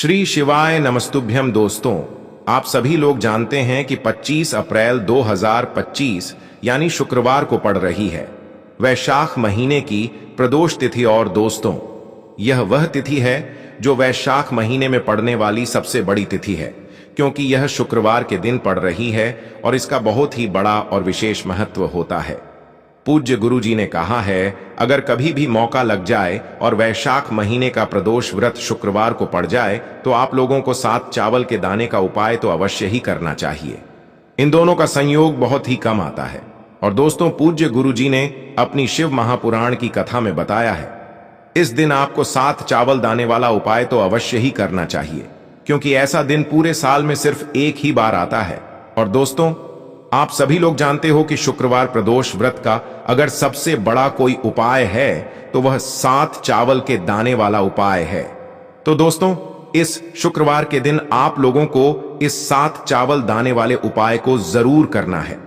श्री शिवाय नमस्तुभ्यम। दोस्तों, आप सभी लोग जानते हैं कि 25 अप्रैल 2025 यानी शुक्रवार को पड़ रही है वैशाख महीने की प्रदोष तिथि। और दोस्तों, यह वह तिथि है जो वैशाख महीने में पड़ने वाली सबसे बड़ी तिथि है, क्योंकि यह शुक्रवार के दिन पड़ रही है और इसका बहुत ही बड़ा और विशेष महत्व होता है। पूज्य गुरु जी ने कहा है, अगर कभी भी मौका लग जाए और वैशाख महीने का प्रदोष व्रत शुक्रवार को पड़ जाए तो आप लोगों को 7 चावल के दाने का उपाय तो अवश्य ही करना चाहिए। इन दोनों का संयोग बहुत ही कम आता है। और दोस्तों, पूज्य गुरु जी ने अपनी शिव महापुराण की कथा में बताया है, इस दिन आपको 7 चावल दाने वाला उपाय तो अवश्य ही करना चाहिए, क्योंकि ऐसा दिन पूरे साल में सिर्फ एक ही बार आता है। और दोस्तों, आप सभी लोग जानते हो कि शुक्रवार प्रदोष व्रत का अगर सबसे बड़ा कोई उपाय है तो वह 7 चावल के दाने वाला उपाय है। तो दोस्तों, इस शुक्रवार के दिन आप लोगों को इस 7 चावल दाने वाले उपाय को जरूर करना है।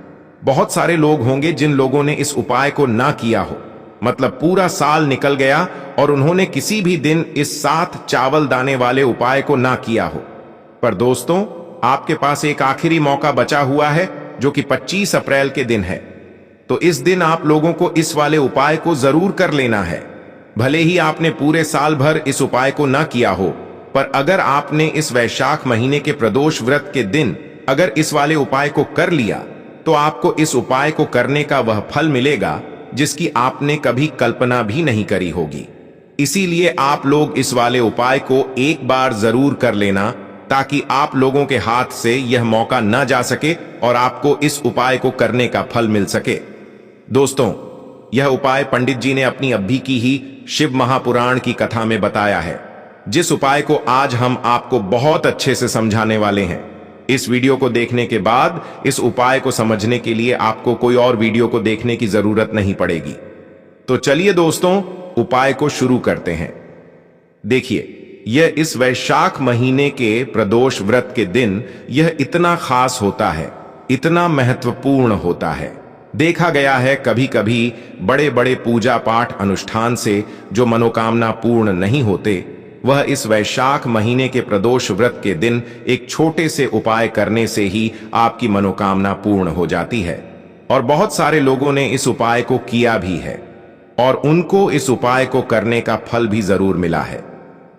बहुत सारे लोग होंगे जिन लोगों ने इस उपाय को ना किया हो, मतलब पूरा साल निकल गया और उन्होंने किसी भी दिन इस 7 चावल दाने वाले उपाय को ना किया हो। पर दोस्तों, आपके पास एक आखिरी मौका बचा हुआ है, जो कि 25 अप्रैल के दिन है। तो इस दिन आप लोगों को इस वाले उपाय को जरूर कर लेना है। भले ही आपने पूरे साल भर इस उपाय को ना किया हो, पर अगर आपने इस वैशाख महीने के प्रदोष व्रत के दिन अगर इस वाले उपाय को कर लिया तो आपको इस उपाय को करने का वह फल मिलेगा जिसकी आपने कभी कल्पना भी नहीं करी होगी। इसीलिए आप लोग इस वाले उपाय को एक बार जरूर कर लेना, ताकि आप लोगों के हाथ से यह मौका न जा सके और आपको इस उपाय को करने का फल मिल सके। दोस्तों, यह उपाय पंडित जी ने अपनी अभी की ही शिव महापुराण की कथा में बताया है, जिस उपाय को आज हम आपको बहुत अच्छे से समझाने वाले हैं। इस वीडियो को देखने के बाद इस उपाय को समझने के लिए आपको कोई और वीडियो को देखने की जरूरत नहीं पड़ेगी। तो चलिए दोस्तों, उपाय को शुरू करते हैं। देखिए, यह इस वैशाख महीने के प्रदोष व्रत के दिन यह इतना खास होता है, इतना महत्वपूर्ण होता है। देखा गया है कभी कभी बड़े बड़े पूजा पाठ अनुष्ठान से जो मनोकामना पूर्ण नहीं होते, वह इस वैशाख महीने के प्रदोष व्रत के दिन एक छोटे से उपाय करने से ही आपकी मनोकामना पूर्ण हो जाती है। और बहुत सारे लोगों ने इस उपाय को किया भी है और उनको इस उपाय को करने का फल भी जरूर मिला है।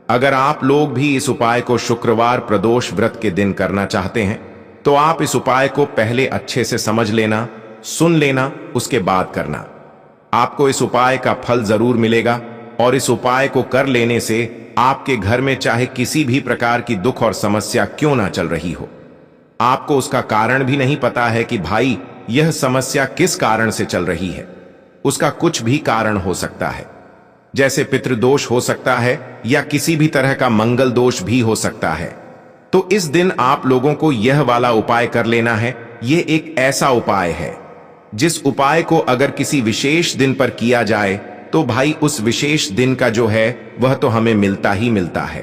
अगर आप लोग भी इस उपाय को शुक्रवार प्रदोष व्रत के दिन करना चाहते हैं तो आप इस उपाय को पहले अच्छे से समझ लेना, सुन लेना, उसके बाद करना। आपको इस उपाय का फल जरूर मिलेगा और इस उपाय को कर लेने से आपके घर में चाहे किसी भी प्रकार की दुख और समस्या क्यों ना चल रही हो, आपको उसका कारण भी नहीं पता है कि भाई यह समस्या किस कारण से चल रही है, उसका कुछ भी कारण हो सकता है। जैसे पितृदोष हो सकता है या किसी भी तरह का मंगल दोष भी हो सकता है। तो इस दिन आप लोगों को यह वाला उपाय कर लेना है। यह एक ऐसा उपाय है जिस उपाय को अगर किसी विशेष दिन पर किया जाए तो भाई उस विशेष दिन का जो है वह तो हमें मिलता ही मिलता है।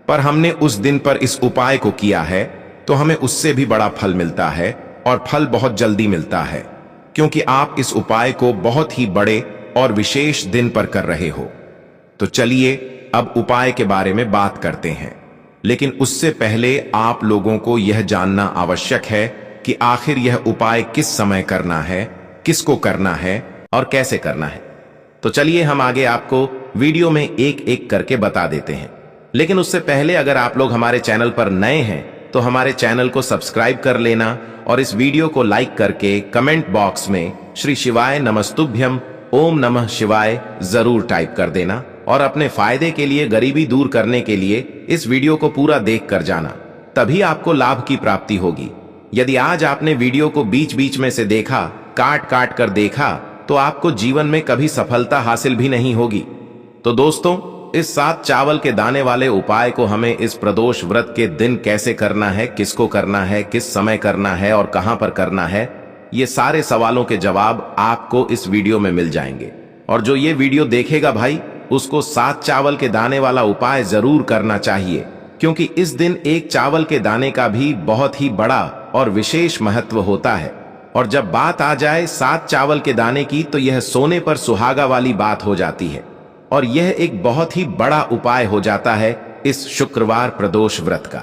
पर हमने उस दिन पर इस उपाय को किया है तो हमें उससे भी बड़ा फल मिलता है, और फल बहुत जल्दी मिलता है, क्योंकि आप इस उपाय को बहुत ही बड़े और विशेष दिन पर कर रहे हो। तो चलिए अब उपाय के बारे में बात करते हैं, लेकिन उससे पहले आप लोगों को यह जानना आवश्यक है कि आखिर यह उपाय किस समय करना है, किसको करना है और कैसे करना है। तो चलिए हम आगे आपको वीडियो में एक एक करके बता देते हैं। लेकिन उससे पहले अगर आप लोग हमारे चैनल पर नए हैं तो हमारे चैनल को सब्सक्राइब कर लेना और इस वीडियो को लाइक करके कमेंट बॉक्स में श्री शिवाय नमस्तुभ्यम ओम नमः शिवाय जरूर टाइप कर देना। और अपने फायदे के लिए, गरीबी दूर करने के लिए इस वीडियो को पूरा देख कर जाना, तभी आपको लाभ की प्राप्ति होगी। यदि आज आपने वीडियो को बीच बीच में से देखा, काट काट कर देखा, तो आपको जीवन में कभी सफलता हासिल भी नहीं होगी। तो दोस्तों, इस 7 चावल के दाने वाले उपाय को हमें इस प्रदोष व्रत के दिन कैसे करना है, किसको करना है, किस समय करना है और कहां पर करना है, ये सारे सवालों के जवाब आपको इस वीडियो में मिल जाएंगे। और जो ये वीडियो देखेगा भाई, उसको 7 चावल के दाने वाला उपाय जरूर करना चाहिए, क्योंकि इस दिन एक चावल के दाने का भी बहुत ही बड़ा और विशेष महत्व होता है। और जब बात आ जाए 7 चावल के दाने की, तो यह सोने पर सुहागा वाली बात हो जाती है और यह एक बहुत ही बड़ा उपाय हो जाता है। इस शुक्रवार प्रदोष व्रत का।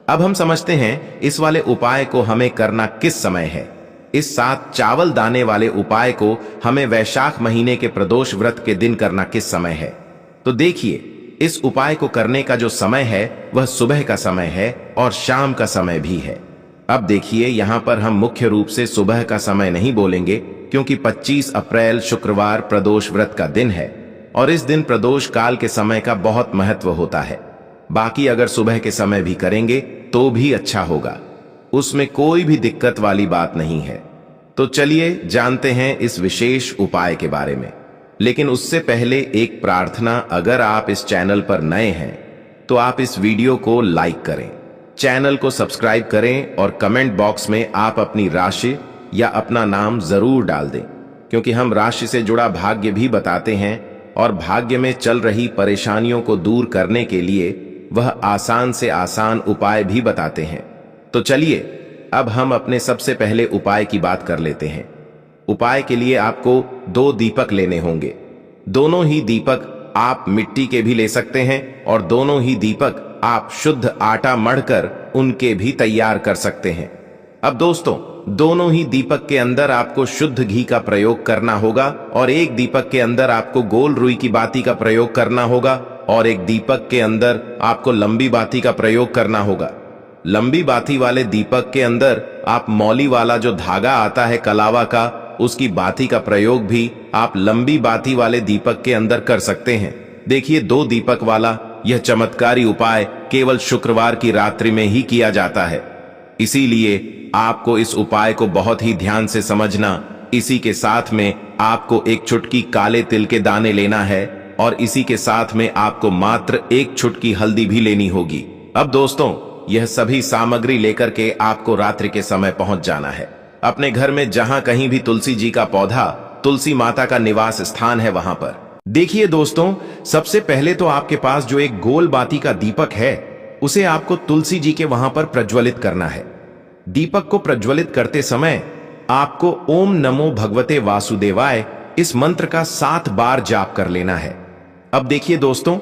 अब हम समझते हैं इस वाले उपाय को हमें करना किस समय है। इस 7 चावल दाने वाले उपाय को हमें वैशाख महीने के प्रदोष व्रत के दिन करना किस समय है। तो देखिए, इस उपाय को करने का जो समय है वह सुबह का समय है और शाम का समय भी है। अब देखिए, यहां पर हम मुख्य रूप से सुबह का समय नहीं बोलेंगे, क्योंकि 25 अप्रैल शुक्रवार प्रदोष व्रत का दिन है और इस दिन प्रदोष काल के समय का बहुत महत्व होता है। बाकी अगर सुबह के समय भी करेंगे तो भी अच्छा होगा, उसमें कोई भी दिक्कत वाली बात नहीं है। तो चलिए जानते हैं इस विशेष उपाय के बारे में। लेकिन उससे पहले एक प्रार्थना, अगर आप इस चैनल पर नए हैं तो आप इस वीडियो को लाइक करें, चैनल को सब्सक्राइब करें और कमेंट बॉक्स में आप अपनी राशि या अपना नाम जरूर डाल दें, क्योंकि हम राशि से जुड़ा भाग्य भी बताते हैं और भाग्य में चल रही परेशानियों को दूर करने के लिए वह आसान से आसान उपाय भी बताते हैं। तो चलिए अब हम अपने सबसे पहले उपाय की बात कर लेते हैं। उपाय के लिए आपको 2 दीपक लेने होंगे। दोनों ही दीपक आप मिट्टी के भी ले सकते हैं और दोनों ही दीपक आप शुद्ध आटा मढ़कर उनके भी तैयार कर सकते हैं। अब दोस्तों, दोनों ही दीपक के अंदर आपको शुद्ध घी का प्रयोग करना होगा और एक दीपक के अंदर आपको गोल रुई की बाती का प्रयोग करना होगा और एक दीपक के अंदर आपको लंबी बाती का प्रयोग करना होगा। लंबी बाती वाले दीपक के अंदर आप मौली वाला जो धागा आता है कलावा का, उसकी बाती का प्रयोग भी आप लंबी बाती वाले दीपक के अंदर कर सकते हैं। देखिए, 2 दीपक वाला यह चमत्कारी उपाय केवल शुक्रवार की रात्रि में ही किया जाता है, इसीलिए आपको इस उपाय को बहुत ही ध्यान से समझना। इसी के साथ में आपको एक चुटकी काले तिल के दाने लेना है और इसी के साथ में आपको मात्र 1 चुटकी हल्दी भी लेनी होगी। अब दोस्तों, यह सभी सामग्री लेकर के आपको रात्रि के समय पहुंच जाना है। अपने घर में जहां कहीं भी तुलसी जी का पौधा, तुलसी माता का निवास स्थान है, वहां पर देखिए दोस्तों, सबसे पहले तो आपके पास जो एक गोल बाती का दीपक है उसे आपको तुलसी जी के वहां पर प्रज्वलित करना है। दीपक को प्रज्वलित करते समय आपको ओम नमो भगवते वासुदेवाय इस मंत्र का 7 बार जाप कर लेना है। अब देखिए दोस्तों,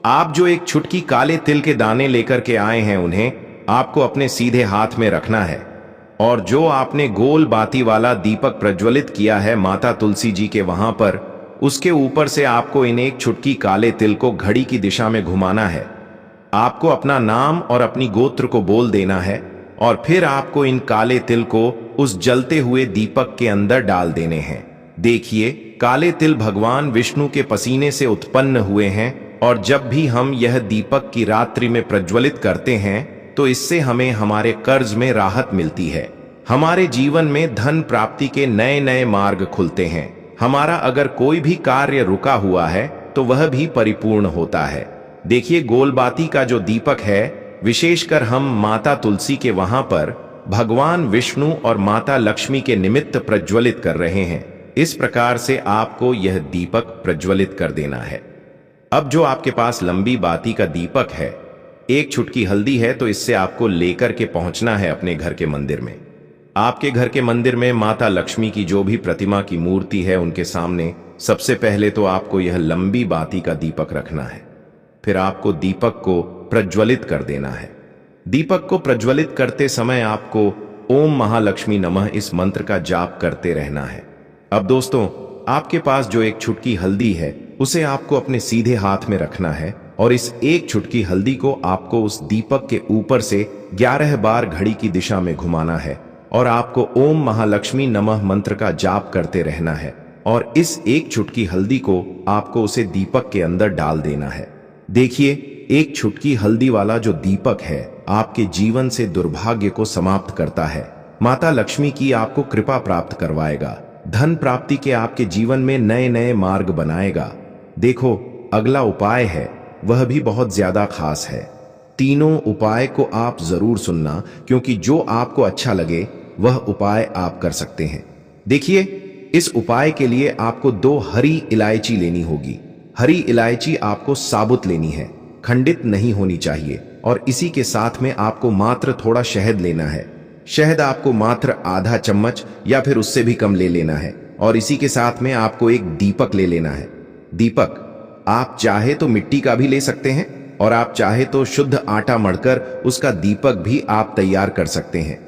आप जो एक चुटकी काले तिल के दाने लेकर के आए हैं उन्हें आपको अपने सीधे हाथ में रखना है और जो आपने गोल बाती वाला दीपक प्रज्वलित किया है माता तुलसी जी के वहां पर, उसके ऊपर से आपको इन 1 चुटकी काले तिल को घड़ी की दिशा में घुमाना है। आपको अपना नाम और अपनी गोत्र को बोल देना है और फिर आपको इन काले तिल को उस जलते हुए दीपक के अंदर डाल देने हैं। देखिए, काले तिल भगवान विष्णु के पसीने से उत्पन्न हुए हैं और जब भी हम यह दीपक की रात्रि में प्रज्वलित करते हैं तो इससे हमें हमारे कर्ज में राहत मिलती है, हमारे जीवन में धन प्राप्ति के नए नए मार्ग खुलते हैं, हमारा अगर कोई भी कार्य रुका हुआ है तो वह भी परिपूर्ण होता है। देखिए, गोलबाती का जो दीपक है विशेषकर हम माता तुलसी के वहां पर भगवान विष्णु और माता लक्ष्मी के निमित्त प्रज्वलित कर रहे हैं। इस प्रकार से आपको यह दीपक प्रज्वलित कर देना है। अब जो आपके पास लंबी बाती का दीपक है, 1 चुटकी हल्दी है, तो इससे आपको लेकर के पहुंचना है अपने घर के मंदिर में। आपके घर के मंदिर में माता लक्ष्मी की जो भी प्रतिमा की मूर्ति है उनके सामने सबसे पहले तो आपको यह लंबी बाती का दीपक रखना है। फिर आपको दीपक को प्रज्वलित कर देना है। दीपक को प्रज्वलित करते समय आपको ओम महालक्ष्मी नमः इस मंत्र का जाप करते रहना है। अब दोस्तों, आपके पास जो 1 चुटकी हल्दी है उसे आपको अपने सीधे हाथ में रखना है और इस 1 चुटकी हल्दी को आपको उस दीपक के ऊपर से 11 बार घड़ी की दिशा में घुमाना है और आपको ओम महालक्ष्मी नमः मंत्र का जाप करते रहना है और इस 1 चुटकी हल्दी को आपको उसे दीपक के अंदर डाल देना है। देखिए, 1 चुटकी हल्दी वाला जो दीपक है आपके जीवन से दुर्भाग्य को समाप्त करता है, माता लक्ष्मी की आपको कृपा प्राप्त करवाएगा, धन प्राप्ति के आपके जीवन में नए नए मार्ग बनाएगा। देखो, अगला उपाय है वह भी बहुत ज्यादा खास है। तीनों उपाय को आप जरूर सुनना, क्योंकि जो आपको अच्छा लगे वह उपाय आप कर सकते हैं। देखिए, इस उपाय के लिए आपको 2 हरी इलायची लेनी होगी। हरी इलायची आपको साबुत लेनी है, खंडित नहीं होनी चाहिए और इसी के साथ में आपको मात्र थोड़ा शहद लेना है। शहद आपको मात्र आधा चम्मच या फिर उससे भी कम ले लेना है और इसी के साथ में आपको एक दीपक ले लेना है। दीपक आप चाहे तो मिट्टी का भी ले सकते हैं और आप चाहे तो शुद्ध आटा मढ़कर उसका दीपक भी आप तैयार कर सकते हैं।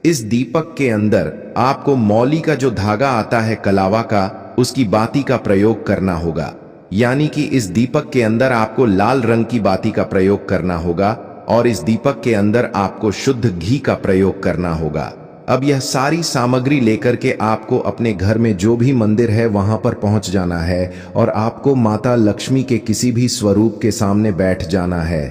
इस दीपक के अंदर आपको मौली का जो धागा आता है कलावा का, उसकी बाती का प्रयोग करना होगा। यानी कि इस दीपक के अंदर आपको लाल रंग की बाती का प्रयोग करना होगा और इस दीपक के अंदर आपको शुद्ध घी का प्रयोग करना होगा। अब यह सारी सामग्री लेकर के आपको अपने घर में जो भी मंदिर है वहां पर पहुंच जाना है और आपको माता लक्ष्मी के किसी भी स्वरूप के सामने बैठ जाना है।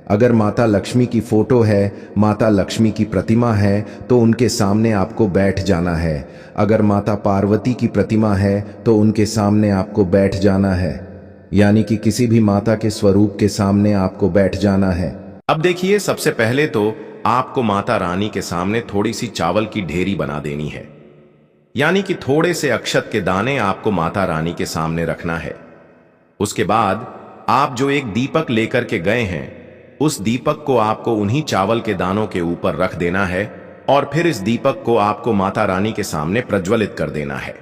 अगर माता लक्ष्मी की फोटो है, माता लक्ष्मी की प्रतिमा है, तो उनके सामने आपको बैठ जाना है। अगर माता पार्वती की प्रतिमा है तो उनके सामने आपको बैठ जाना है। यानी कि किसी भी माता के स्वरूप के सामने आपको बैठ जाना है। अब देखिए, सबसे पहले तो आपको माता रानी के सामने थोड़ी सी चावल की ढेरी बना देनी है। यानी कि थोड़े से अक्षत के दाने आपको माता रानी के सामने रखना है। उसके बाद आप जो एक दीपक लेकर के गए हैं, उस दीपक को आपको उन्हीं चावल के दानों के ऊपर रख देना है और फिर इस दीपक को आपको माता रानी के सामने प्रज्वलित कर देना है।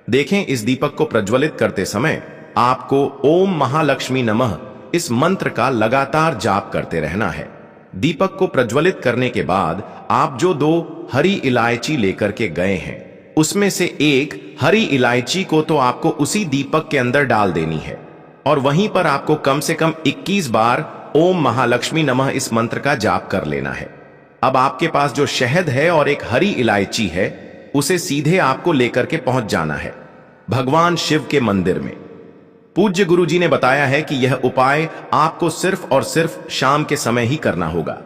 देखें, इस दीपक को प्रज्वलित करते समय आपको ओम महालक्ष्मी नमः इस मंत्र का लगातार जाप करते रहना है। दीपक को प्रज्वलित करने के बाद आप जो 2 हरी इलायची लेकर के गए हैं, उसमें से एक हरी इलायची को तो आपको उसी दीपक के अंदर डाल देनी है और वहीं पर आपको कम से कम 21 बार ओम महालक्ष्मी नमः इस मंत्र का जाप कर लेना है। अब आपके पास जो शहद है और एक हरी इलायची है, उसे सीधे आपको लेकर के पहुंच जाना है भगवान शिव के मंदिर में। पूज्य गुरुजी ने बताया है कि यह उपाय आपको सिर्फ और सिर्फ शाम के समय ही करना होगा।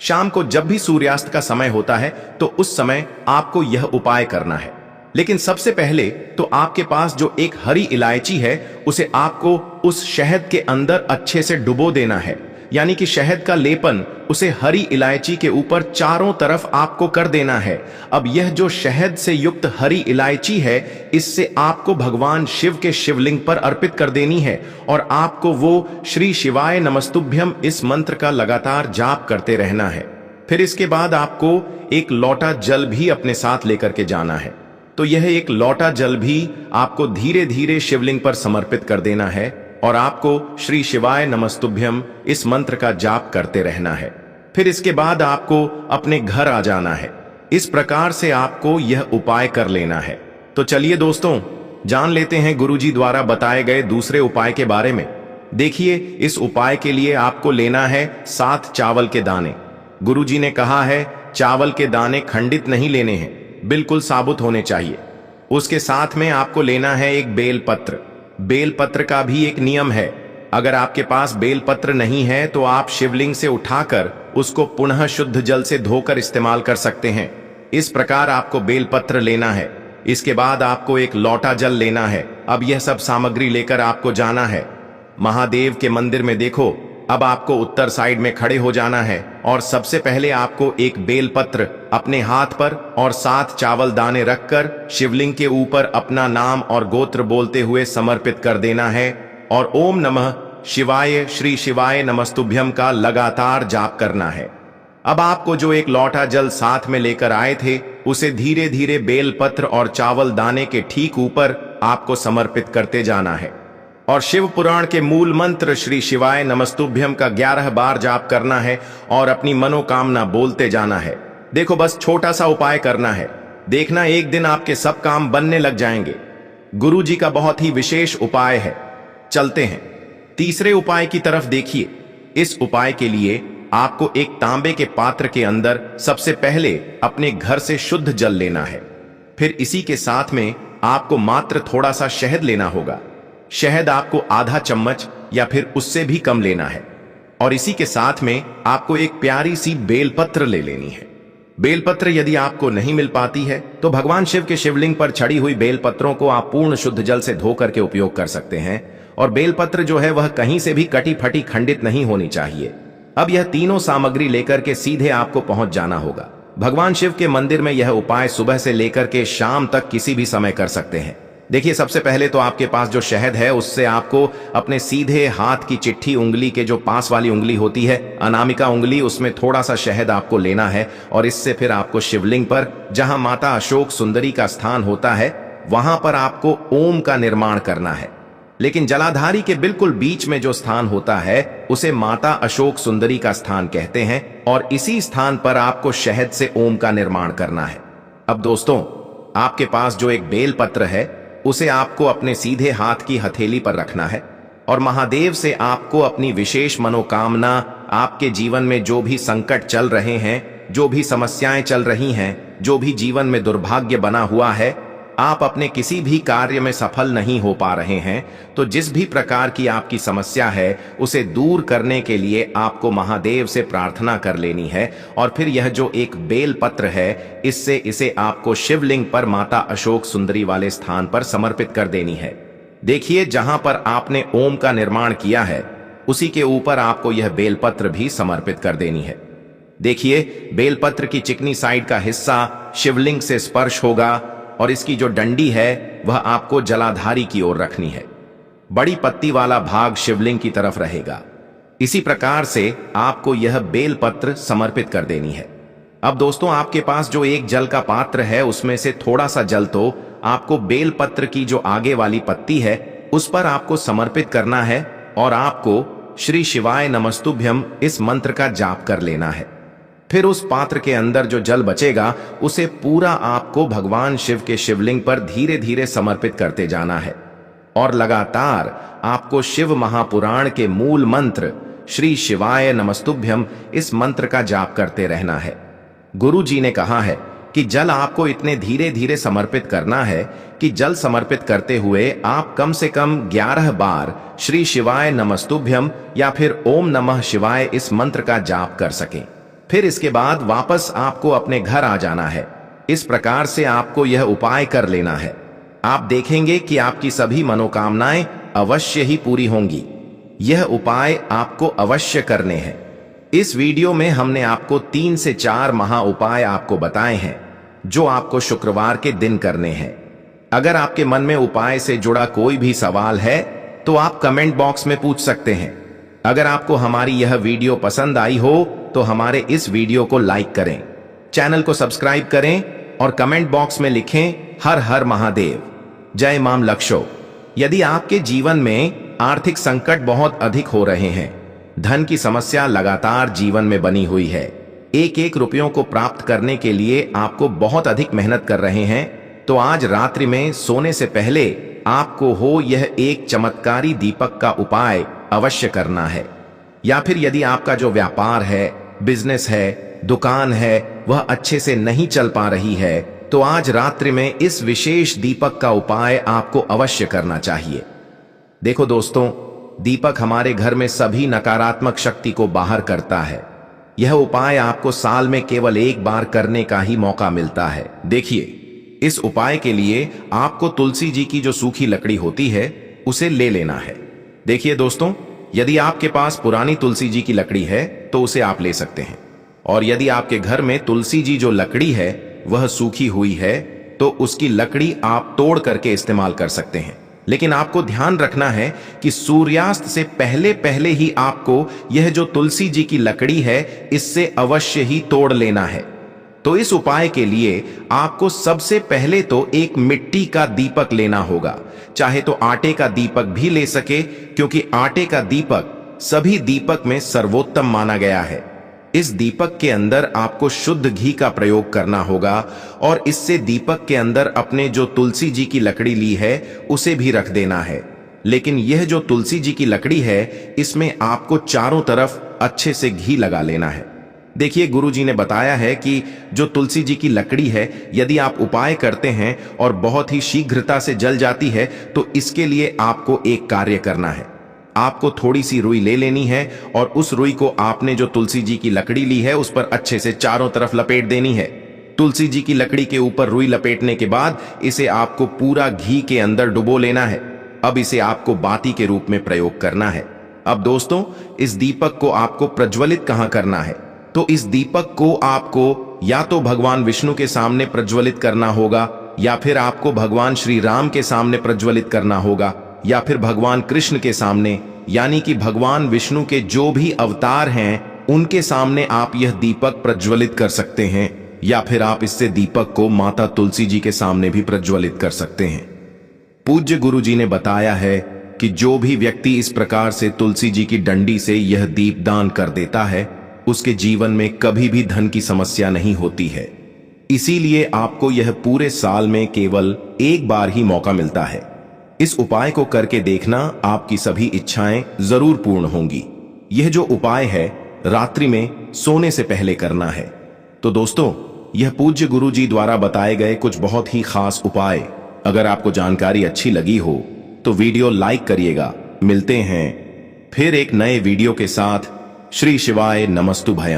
शाम को जब भी सूर्यास्त का समय होता है तो उस समय आपको यह उपाय करना है। लेकिन सबसे पहले तो आपके पास जो एक हरी इलायची है, उसे आपको उस शहद के अंदर अच्छे से डुबो देना है। यानी कि शहद का लेपन उसे हरी इलायची के ऊपर चारों तरफ आपको कर देना है। अब यह जो शहद से युक्त हरी इलायची है, इससे आपको भगवान शिव के शिवलिंग पर अर्पित कर देनी है और आपको वो श्री शिवाय नमस्तुभ्यम इस मंत्र का लगातार जाप करते रहना है। फिर इसके बाद आपको एक लोटा जल भी अपने साथ लेकर के जाना है। तो यह एक लोटा जल भी आपको धीरे धीरे शिवलिंग पर समर्पित कर देना है और आपको श्री शिवाय नमस्तुभ्यम इस मंत्र का जाप करते रहना है। फिर इसके बाद आपको अपने घर आ जाना है। इस प्रकार से आपको यह उपाय कर लेना है। तो चलिए दोस्तों, जान लेते हैं गुरुजी द्वारा बताए गए दूसरे उपाय के बारे में। देखिए, इस उपाय के लिए आपको लेना है 7 चावल के दाने। गुरुजी ने कहा है चावल के दाने खंडित नहीं लेने हैं, बिल्कुल साबुत होने चाहिए। उसके साथ में आपको लेना है एक बेलपत्र। बेलपत्र का भी एक नियम है, अगर आपके पास बेलपत्र नहीं है तो आप शिवलिंग से उठाकर उसको पुनः शुद्ध जल से धोकर इस्तेमाल कर सकते हैं। इस प्रकार आपको बेलपत्र लेना है। इसके बाद आपको एक लोटा जल लेना है। अब यह सब सामग्री लेकर आपको जाना है महादेव के मंदिर में। देखो, अब आपको उत्तर साइड में खड़े हो जाना है और सबसे पहले आपको एक बेलपत्र अपने हाथ पर और 7 चावल दाने रखकर शिवलिंग के ऊपर अपना नाम और गोत्र बोलते हुए समर्पित कर देना है और ओम नमः शिवाय श्री शिवाय नमस्तुभ्यम का लगातार जाप करना है। अब आपको जो एक लोटा जल साथ में लेकर आए थे, उसे धीरे धीरे बेलपत्र और चावल दाने के ठीक ऊपर आपको समर्पित करते जाना है और शिव पुराण के मूल मंत्र श्री शिवाय नमस्तुभ्यम का 11 बार जाप करना है और अपनी मनोकामना बोलते जाना है। देखो, बस छोटा सा उपाय करना है, देखना एक दिन आपके सब काम बनने लग जाएंगे। गुरु जी का बहुत ही विशेष उपाय है। चलते हैं तीसरे उपाय की तरफ। देखिए, इस उपाय के लिए आपको एक तांबे के पात्र के अंदर सबसे पहले अपने घर से शुद्ध जल लेना है। फिर इसी के साथ में आपको मात्र थोड़ा सा शहद लेना होगा। शहद आपको आधा चम्मच या फिर उससे भी कम लेना है और इसी के साथ में आपको एक प्यारी सी बेलपत्र ले लेनी है। बेलपत्र यदि आपको नहीं मिल पाती है तो भगवान शिव के शिवलिंग पर चढ़ी हुई बेलपत्रों को आप पूर्ण शुद्ध जल से धो करके उपयोग कर सकते हैं और बेलपत्र जो है वह कहीं से भी कटी फटी खंडित नहीं होनी चाहिए। अब यह तीनों सामग्री लेकर के सीधे आपको पहुंच जाना होगा भगवान शिव के मंदिर में। यह उपाय सुबह से लेकर के शाम तक किसी भी समय कर सकते हैं। देखिए, सबसे पहले तो आपके पास जो शहद है उससे आपको अपने सीधे हाथ की चिट्ठी उंगली के जो पास वाली उंगली होती है, अनामिका उंगली, उसमें थोड़ा सा शहद आपको लेना है और इससे फिर आपको शिवलिंग पर, जहां माता अशोक सुंदरी का स्थान होता है, वहां पर आपको ओम का निर्माण करना है। लेकिन जलाधारी के बिल्कुल बीच में जो स्थान होता है उसे माता अशोक सुंदरी का स्थान कहते हैं और इसी स्थान पर आपको शहद से ओम का निर्माण करना है। अब दोस्तों, आपके पास जो एक बेल पत्र है उसे आपको अपने सीधे हाथ की हथेली पर रखना है और महादेव से आपको अपनी विशेष मनोकामना, आपके जीवन में जो भी संकट चल रहे हैं, जो भी समस्याएं चल रही हैं, जो भी जीवन में दुर्भाग्य बना हुआ है, आप अपने किसी भी कार्य में सफल नहीं हो पा रहे हैं, तो जिस भी प्रकार की आपकी समस्या है उसे दूर करने के लिए आपको महादेव से प्रार्थना कर लेनी है। और फिर यह जो एक बेल पत्र है, इसे आपको शिवलिंग पर माता अशोक सुंदरी वाले स्थान पर समर्पित कर देनी है। देखिए, जहां पर आपने ओम का निर्माण किया है उसी के ऊपर आपको यह बेलपत्र भी समर्पित कर देनी है। देखिए, बेलपत्र की चिकनी साइड का हिस्सा शिवलिंग से स्पर्श होगा और इसकी जो डंडी है वह आपको जलाधारी की ओर रखनी है। बड़ी पत्ती वाला भाग शिवलिंग की तरफ रहेगा। इसी प्रकार से आपको यह बेलपत्र समर्पित कर देनी है। अब दोस्तों, आपके पास जो एक जल का पात्र है उसमें से थोड़ा सा जल तो आपको बेलपत्र की जो आगे वाली पत्ती है उस पर आपको समर्पित करना है और आपको श्री शिवाय नमस्तुभ्यम इस मंत्र का जाप कर लेना है। फिर उस पात्र के अंदर जो जल बचेगा उसे पूरा आपको भगवान शिव के शिवलिंग पर धीरे धीरे समर्पित करते जाना है और लगातार आपको शिव महापुराण के मूल मंत्र श्री शिवाय नमस्तुभ्यम इस मंत्र का जाप करते रहना है। गुरु जी ने कहा है कि जल आपको इतने धीरे धीरे समर्पित करना है कि जल समर्पित करते हुए आप कम से कम 11 बार श्री शिवाय नमस्तुभ्यम या फिर ओम नमः शिवाय इस मंत्र का जाप कर सकें। फिर इसके बाद वापस आपको अपने घर आ जाना है। इस प्रकार से आपको यह उपाय कर लेना है। आप देखेंगे कि आपकी सभी मनोकामनाएं अवश्य ही पूरी होंगी। यह उपाय आपको अवश्य करने हैं। इस वीडियो में हमने आपको 3 से 4 महा उपाय आपको बताए हैं जो आपको शुक्रवार के दिन करने हैं। अगर आपके मन में उपाय से जुड़ा कोई भी सवाल है तो आप कमेंट बॉक्स में पूछ सकते हैं। अगर आपको हमारी यह वीडियो पसंद आई हो तो हमारे इस वीडियो को लाइक करें, चैनल को सब्सक्राइब करें और कमेंट बॉक्स में लिखें हर हर महादेव, जय मां लक्ष्यो। यदि आपके जीवन में आर्थिक संकट बहुत अधिक हो रहे हैं, धन की समस्या लगातार जीवन में बनी हुई है, एक एक रुपयों को प्राप्त करने के लिए आपको बहुत अधिक मेहनत कर रहे हैं, तो आज रात्रि में सोने से पहले आपको हो यह एक चमत्कारी दीपक का उपाय अवश्य करना है। या फिर यदि आपका जो व्यापार है, बिजनेस है, दुकान है, वह अच्छे से नहीं चल पा रही है, तो आज रात्रि में इस विशेष दीपक का उपाय आपको अवश्य करना चाहिए। देखो दोस्तों, दीपक हमारे घर में सभी नकारात्मक शक्ति को बाहर करता है। यह उपाय आपको साल में केवल एक बार करने का ही मौका मिलता है। देखिए, इस उपाय के लिए आपको तुलसी जी की जो सूखी लकड़ी होती है उसे ले लेना है। देखिए दोस्तों, यदि आपके पास पुरानी तुलसी जी की लकड़ी है तो उसे आप ले सकते हैं, और यदि आपके घर में तुलसी जी जो लकड़ी है वह सूखी हुई है तो उसकी लकड़ी आप तोड़ करके इस्तेमाल कर सकते हैं। लेकिन आपको ध्यान रखना है कि सूर्यास्त से पहले पहले ही आपको यह जो तुलसी जी की लकड़ी है इससे अवश्य ही तोड़ लेना है। तो इस उपाय के लिए आपको सबसे पहले तो एक मिट्टी का दीपक लेना होगा, चाहे तो आटे का दीपक भी ले सके, क्योंकि आटे का दीपक सभी दीपक में सर्वोत्तम माना गया है। इस दीपक के अंदर आपको शुद्ध घी का प्रयोग करना होगा और इससे दीपक के अंदर अपने जो तुलसी जी की लकड़ी ली है उसे भी रख देना है। लेकिन यह जो तुलसी जी की लकड़ी है इसमें आपको चारों तरफ अच्छे से घी लगा लेना है। देखिए, गुरु जी ने बताया है कि जो तुलसी जी की लकड़ी है यदि आप उपाय करते हैं और बहुत ही शीघ्रता से जल जाती है तो इसके लिए आपको एक कार्य करना है। आपको थोड़ी सी रुई ले लेनी है और उस रुई को आपने जो तुलसी जी की लकड़ी ली है उस पर अच्छे से चारों तरफ लपेट देनी है। तुलसी जी की लकड़ी के ऊपर रुई लपेटने के बाद इसे आपको पूरा घी के अंदर डुबो लेना है। अब इसे आपको बाती के रूप में प्रयोग करना है। अब दोस्तों, इस दीपक को आपको प्रज्वलित कहां करना है? तो इस दीपक को आपको या तो भगवान विष्णु के सामने प्रज्वलित करना होगा, या फिर आपको भगवान श्री राम के सामने प्रज्वलित करना होगा, या फिर भगवान कृष्ण के सामने, यानी कि भगवान विष्णु के जो भी अवतार हैं उनके सामने आप यह दीपक प्रज्वलित कर सकते हैं, या फिर आप इससे दीपक को माता तुलसी जी के सामने भी प्रज्वलित कर सकते हैं। पूज्य गुरु जी ने बताया है कि जो भी व्यक्ति इस प्रकार से तुलसी जी की डंडी से यह दीप दान कर देता है, उसके जीवन में कभी भी धन की समस्या नहीं होती है। इसीलिए आपको यह पूरे साल में केवल एक बार ही मौका मिलता है। इस उपाय को करके देखना, आपकी सभी इच्छाएं जरूर पूर्ण होंगी। यह जो उपाय है रात्रि में सोने से पहले करना है। तो दोस्तों, यह पूज्य गुरु जी द्वारा बताए गए कुछ बहुत ही खास उपाय। अगर आपको जानकारी अच्छी लगी हो तो वीडियो लाइक करिएगा। मिलते हैं फिर एक नए वीडियो के साथ। श्री शिवाय नमस्तु भयम।